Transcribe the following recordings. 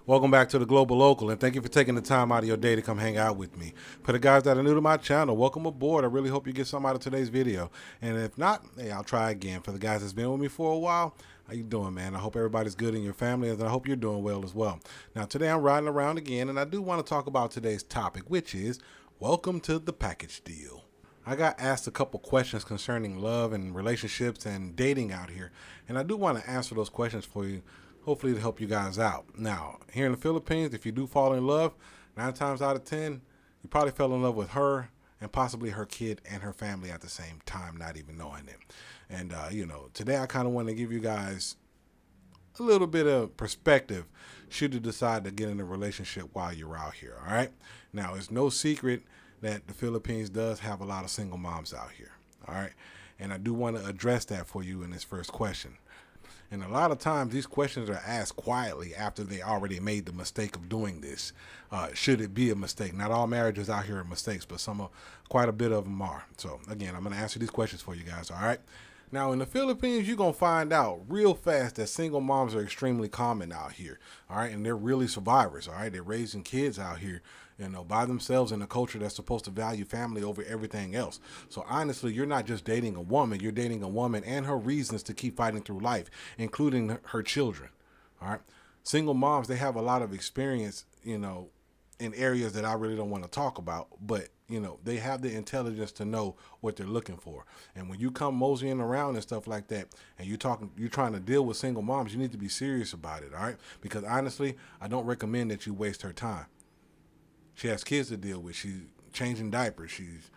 Welcome back to the Global Local, and thank you for taking the time out of your day to come hang out with me. For the guys that are new to my channel, welcome aboard. I really hope you get something out of today's video. And if not, hey, I'll try again. For the guys that's been with me for a while, how you doing, man? I hope everybody's good in your family, and I hope you're doing well as well. Now, today I'm riding around again, and I do want to talk about today's topic, which is welcome to the package deal. I got asked a couple questions concerning love and relationships and dating out here, and I do want to answer those questions for you, hopefully to help you guys out. Now, here in the Philippines, if you do fall in love, 9 times out of 10, you probably fell in love with her and possibly her kid and her family at the same time, not even knowing it. And, today I kind of want to give you guys a little bit of perspective should you decide to get in a relationship while you're out here, all right? Now, it's no secret that the Philippines does have a lot of single moms out here, all right? And I do want to address that for you in this first question. And a lot of times these questions are asked quietly after they already made the mistake of doing this. Should it be a mistake? Not all marriages out here are mistakes, but quite a bit of them are. So again, I'm going to answer these questions for you guys, all right? Now, in the Philippines, you're going to find out real fast that single moms are extremely common out here, all right? And they're really survivors, all right? They're raising kids out here, by themselves in a culture that's supposed to value family over everything else. So honestly, you're not just dating a woman, you're dating a woman and her reasons to keep fighting through life, including her children, all right? Single moms, they have a lot of experience, in areas that I really don't want to talk about, but they have the intelligence to know what they're looking for. And when you come moseying around and stuff like that, and you're trying to deal with single moms, you need to be serious about it, all right? Because honestly, I don't recommend that you waste her time. She has kids to deal with. She's changing diapers. She's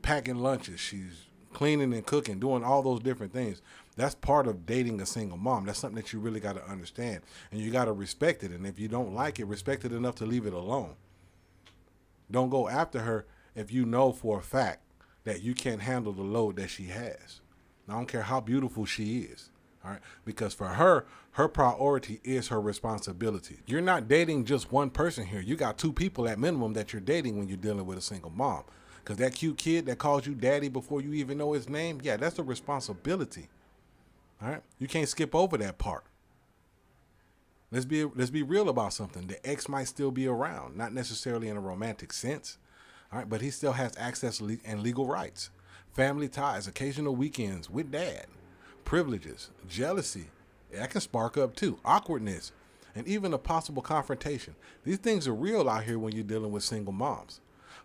packing lunches. She's cleaning and cooking, doing all those different things. That's part of dating a single mom. That's something that you really got to understand. And you got to respect it. And if you don't like it, respect it enough to leave it alone. Don't go after her if you know for a fact that you can't handle the load that she has. I don't care how beautiful she is. All right, because for her priority is her responsibility. You're not dating just one person here. You got 2 people at minimum that you're dating when you're dealing with a single mom. Because that cute kid that calls you daddy before you even know his name, yeah, that's a responsibility. All right, you can't skip over that part. Let's be real about something. The ex might still be around, not necessarily in a romantic sense. All right, but he still has access and legal rights, family ties, occasional weekends with dad. Privileges, jealousy, that can spark up too, awkwardness, and even a possible confrontation. These things are real out here when you're dealing with single moms.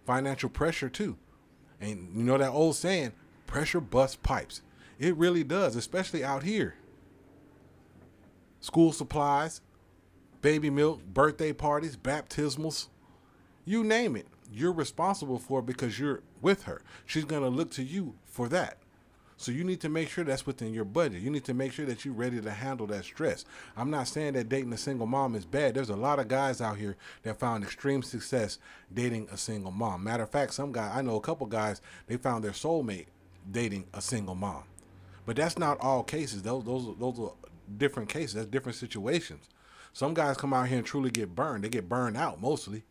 Financial pressure too. And you know that old saying, pressure busts pipes. It really does, especially out here. School supplies, baby milk, birthday parties, baptismals, you name it. You're responsible for it because you're with her. She's going to look to you for that. So you need to make sure that's within your budget. You need to make sure that you're ready to handle that stress. I'm not saying that dating a single mom is bad. There's a lot of guys out here that found extreme success dating a single mom. Matter of fact, I know a couple guys, they found their soulmate dating a single mom. But that's not all cases. Those are different cases. That's different situations. Some guys come out here and truly get burned. They get burned out mostly.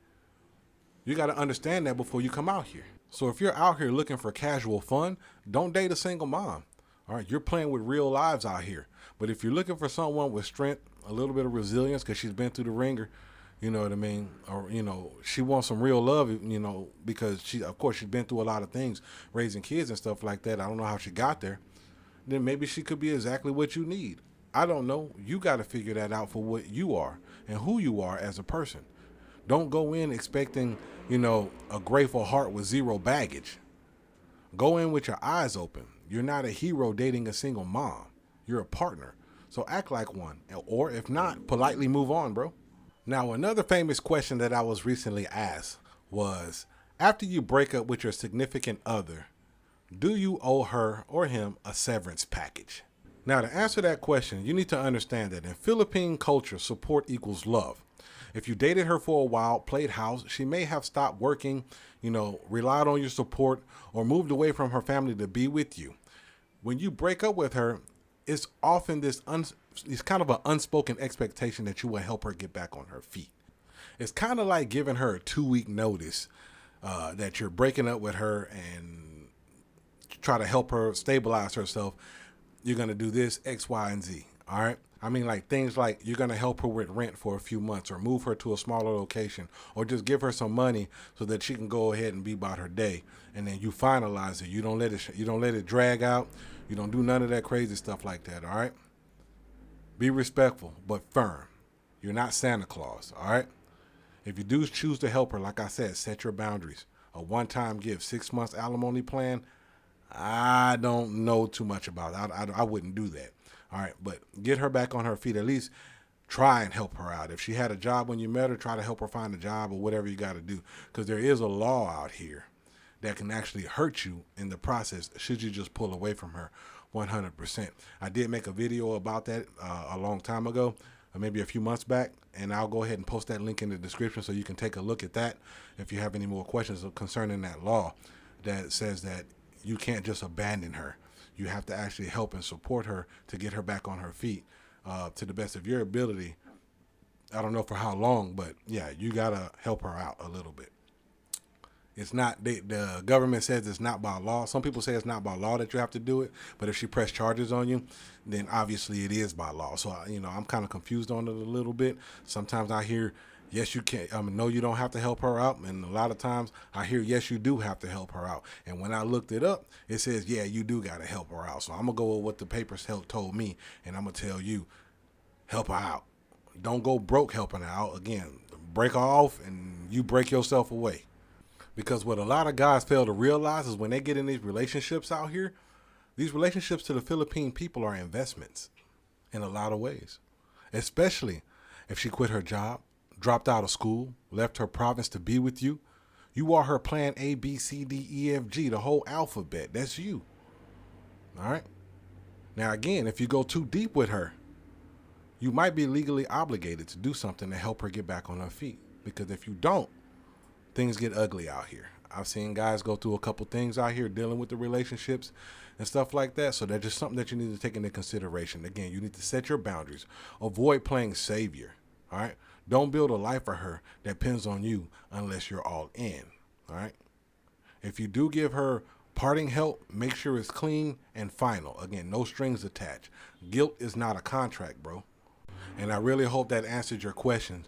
You got to understand that before you come out here. So if you're out here looking for casual fun, don't date a single mom. All right, you're playing with real lives out here. But if you're looking for someone with strength, a little bit of resilience, because she's been through the ringer, you know what I mean? Or, she wants some real love, because she's been through a lot of things, raising kids and stuff like that. I don't know how she got there. Then maybe she could be exactly what you need. I don't know. You got to figure that out for what you are and who you are as a person. Don't go in expecting, a grateful heart with zero baggage. Go in with your eyes open. You're not a hero dating a single mom. You're a partner. So act like one. Or if not, politely move on, bro. Now, another famous question that I was recently asked was, after you break up with your significant other, do you owe her or him a severance package? Now, to answer that question, you need to understand that in Philippine culture, support equals love. If you dated her for a while, played house, she may have stopped working, relied on your support, or moved away from her family to be with you. When you break up with her, it's often it's kind of an unspoken expectation that you will help her get back on her feet. It's kind of like giving her a 2-week notice that you're breaking up with her and try to help her stabilize herself. You're going to do this, X, Y, and Z. All right. I mean, like things like you're going to help her with rent for a few months or move her to a smaller location or just give her some money so that she can go ahead and be about her day. And then you finalize it. You don't let it drag out. You don't do none of that crazy stuff like that. All right. Be respectful, but firm. You're not Santa Claus. All right. If you do choose to help her, like I said, set your boundaries. A one-time gift, 6 months alimony plan, I don't know too much about it. I wouldn't do that. All right, but get her back on her feet. At least try and help her out. If she had a job when you met her, try to help her find a job or whatever you got to do. Because there is a law out here that can actually hurt you in the process should you just pull away from her 100%. I did make a video about that a long time ago, maybe a few months back, and I'll go ahead and post that link in the description so you can take a look at that if you have any more questions concerning that law that says that you can't just abandon her. You have to actually help and support her to get her back on her feet to the best of your ability. I don't know for how long, but yeah, you got to help her out a little bit. It's not, the government says it's not by law. Some people say it's not by law that you have to do it, but if she pressed charges on you, then obviously it is by law. So, I'm kind of confused on it a little bit. Sometimes I hear, yes, you can. No, you don't have to help her out. And a lot of times I hear, yes, you do have to help her out. And when I looked it up, it says, yeah, you do got to help her out. So I'm going to go with what the papers told me, and I'm going to tell you, help her out. Don't go broke helping her out. Again, break her off and you break yourself away. Because what a lot of guys fail to realize is when they get in these relationships out here, these relationships to the Philippine people are investments in a lot of ways. Especially if she quit her job, dropped out of school, left her province to be with you. You are her plan A, B, C, D, E, F, G, the whole alphabet. That's you. All right? Now, again, if you go too deep with her, you might be legally obligated to do something to help her get back on her feet. Because if you don't, things get ugly out here. I've seen guys go through a couple things out here dealing with the relationships and stuff like that. So that's just something that you need to take into consideration. Again, you need to set your boundaries. Avoid playing savior. All right. Don't build a life for her that depends on you unless you're all in. All right. If you do give her parting help, make sure it's clean and final. Again, no strings attached. Guilt is not a contract, bro. And I really hope that answered your question.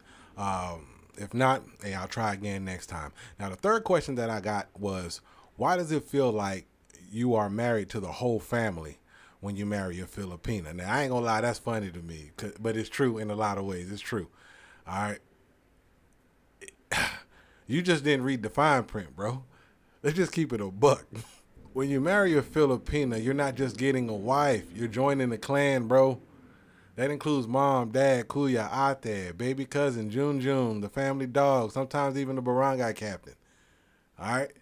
If not, hey, I'll try again next time. Now, the third question that I got was, why does it feel like you are married to the whole family when you marry a Filipina? Now, I ain't gonna lie, that's funny to me, but it's true in a lot of ways. It's true. All right. You just didn't read the fine print, bro. Let's just keep it a buck. When you marry a Filipina, you're not just getting a wife. You're joining the clan, bro. That includes mom, dad, kuya, ate, baby cousin, June, the family dog, sometimes even the barangay captain. All right?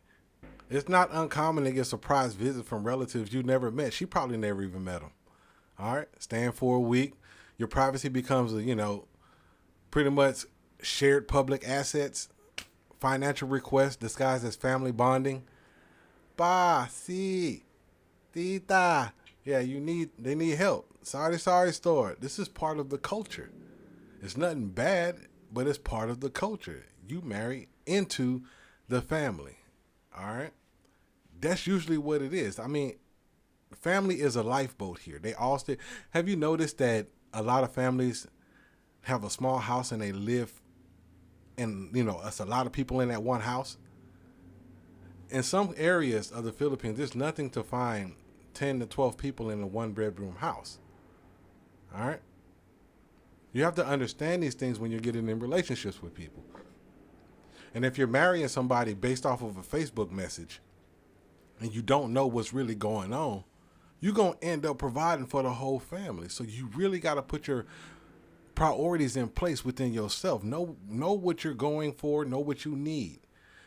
It's not uncommon to get surprise visits from relatives you never met. She probably never even met them. All right? Staying for a week. Your privacy becomes, pretty much shared public assets, financial requests disguised as family bonding. Pa, si, tita. Yeah, they need help. Sorry, store. This is part of the culture. It's nothing bad, but it's part of the culture. You marry into the family. All right? That's usually what it is. I mean, family is a lifeboat here. They all stay. Have you noticed that a lot of families have a small house and they live in, it's a lot of people in that one house? In some areas of the Philippines, there's nothing to find 10 to 12 people in a one-bedroom house. All right? You have to understand these things when you're getting in relationships with people. And if you're marrying somebody based off of a Facebook message and you don't know what's really going on, you're going to end up providing for the whole family. So you really got to put your priorities in place within yourself. Know what you're going for. Know what you need.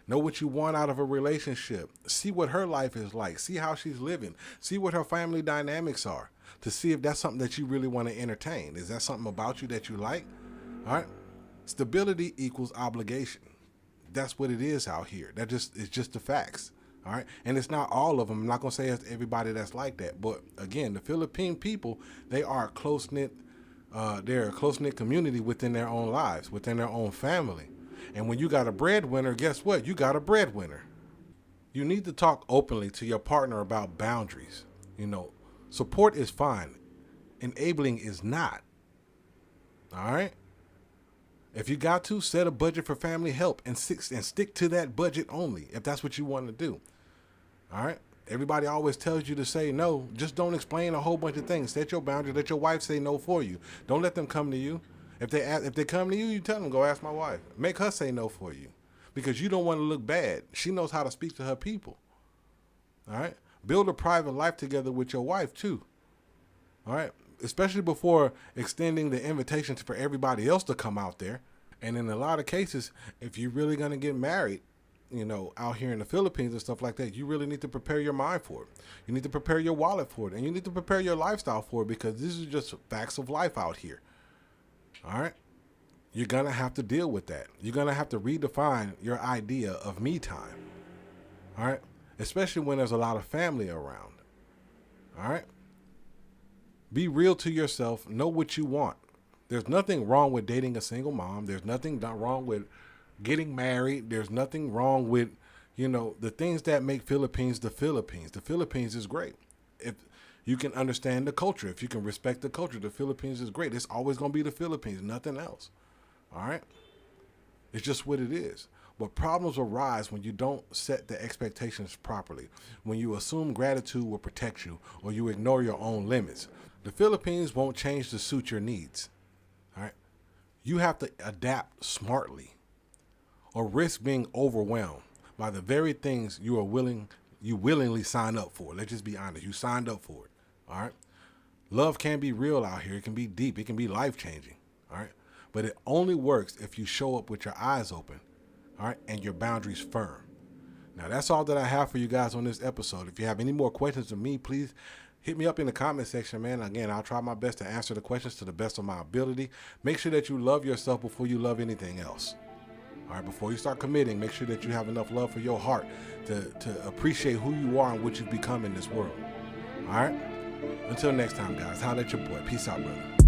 Know what you want out of a relationship. See what her life is like. See how she's living. See what her family dynamics are to see if that's something that you really want to entertain. Is that something about you that you like? All right. Stability equals obligation. That's what it is out here. It's just the facts. All right. And it's not all of them. I'm not going to say it's everybody that's like that. But again, the Philippine people, they are a close-knit, they're a close-knit community within their own lives, within their own family. And when you got a breadwinner, guess what? You got a breadwinner. You need to talk openly to your partner about boundaries. Support is fine Enabling is not. All right? If you got to, set a budget for family help and stick to that budget only if that's what you want to do. All right? Everybody always tells you to say no. Just don't explain a whole bunch of things. Set your boundary. Let your wife say no for you. Don't let them come to you. If they come to you, you tell them, go ask my wife. Make her say no for you because you don't want to look bad. She knows how to speak to her people. All right? Build a private life together with your wife too. All right? Especially before extending the invitation for everybody else to come out there. And in a lot of cases, if you're really going to get married, out here in the Philippines and stuff like that, you really need to prepare your mind for it. You need to prepare your wallet for it. And you need to prepare your lifestyle for it because this is just facts of life out here. All right? You're going to have to deal with that. You're going to have to redefine your idea of me time. All right? Especially when there's a lot of family around. All right? Be real to yourself. Know what you want. There's nothing wrong with dating a single mom. There's nothing wrong with getting married. There's nothing wrong with, the things that make Philippines the Philippines. The Philippines is great. If you can understand the culture, if you can respect the culture, the Philippines is great. It's always going to be the Philippines, nothing else. All right? It's just what it is. But problems arise when you don't set the expectations properly, when you assume gratitude will protect you or you ignore your own limits. The Philippines won't change to suit your needs. All right? You have to adapt smartly or risk being overwhelmed by the very things you willingly sign up for. Let's just be honest. You signed up for it. All right? Love can be real out here. It can be deep. It can be life-changing. All right? But it only works if you show up with your eyes open. All right, and your boundaries firm. Now, that's all that I have for you guys on this episode. If you have any more questions of me, please hit me up in the comment section, man. Again, I'll try my best to answer the questions to the best of my ability. Make sure that you love yourself before you love anything else. All right, before you start committing, make sure that you have enough love for your heart to appreciate who you are and what you've become in this world. All right? Until next time, guys, holla at your boy. Peace out, brother.